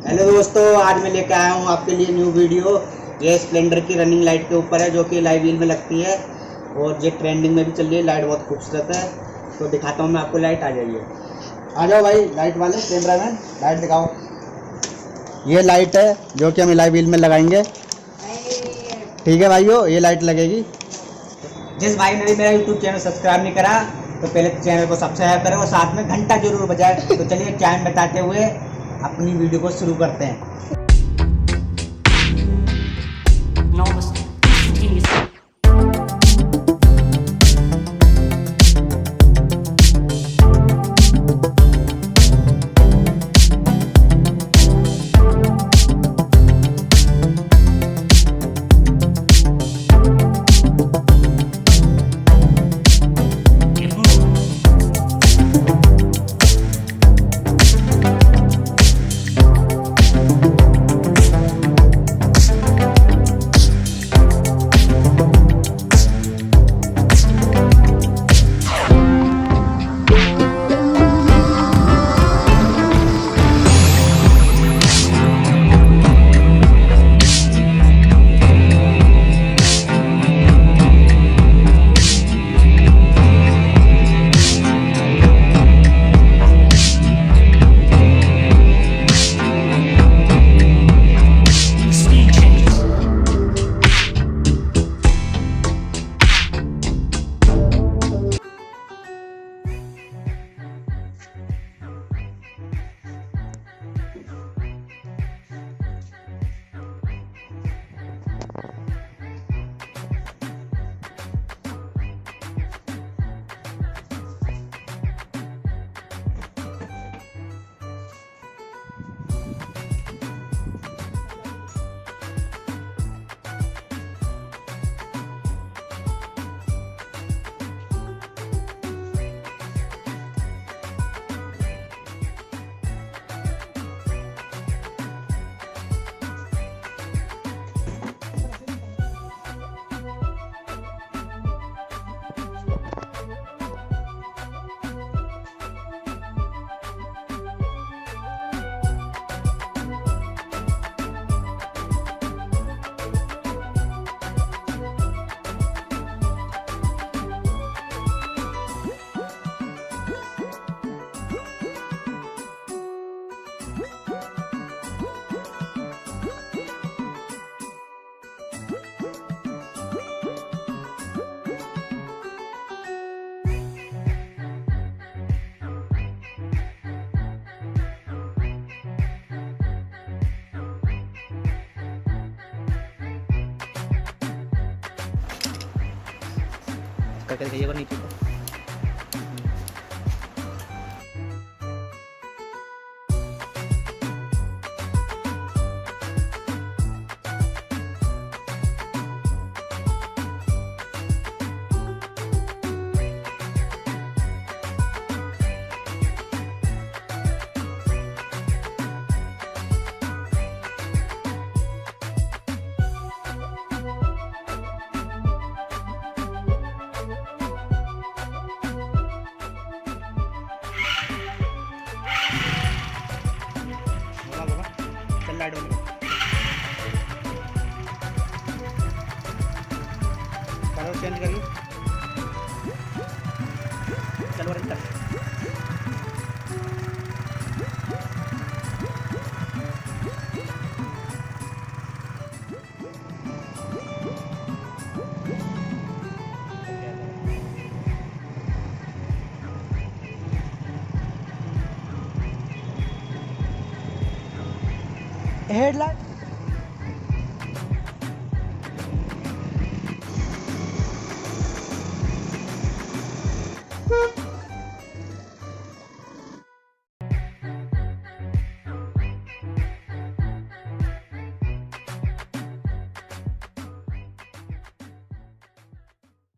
Hello दोस्तों, आज मैं लेकर आया हूँ आपके लिए न्यू वीडियो। ये स्प्लेंडर की रनिंग लाइट के ऊपर है, जो कि लाइव व्हील में लगती है और ये ट्रेंडिंग में भी चल रही है। लाइट बहुत खूबसूरत है, तो दिखाता हूँ मैं आपको। लाइट आ जाइए, आ जाओ भाई लाइट वाले कैमरा मैन, लाइट दिखाओ। ये लाइट है जो कि हम लाइव व्हील में लगाएंगे। ठीक है भाइयों, ये लाइट लगेगी। जिस भाई ने भी मेरा यूट्यूब चैनल सब्सक्राइब नहीं करा तो पहले चैनल को सब्सक्राइब करें और साथ में घंटा जरूर बजाए। तो चलिए टाइम बताते हुए अपनी वीडियो को शुरू करते हैं। करके दिखाइए और नीचे को। लाइट हो गई, कलर चेंज करिए। चलो रेड कर। हेडलाइट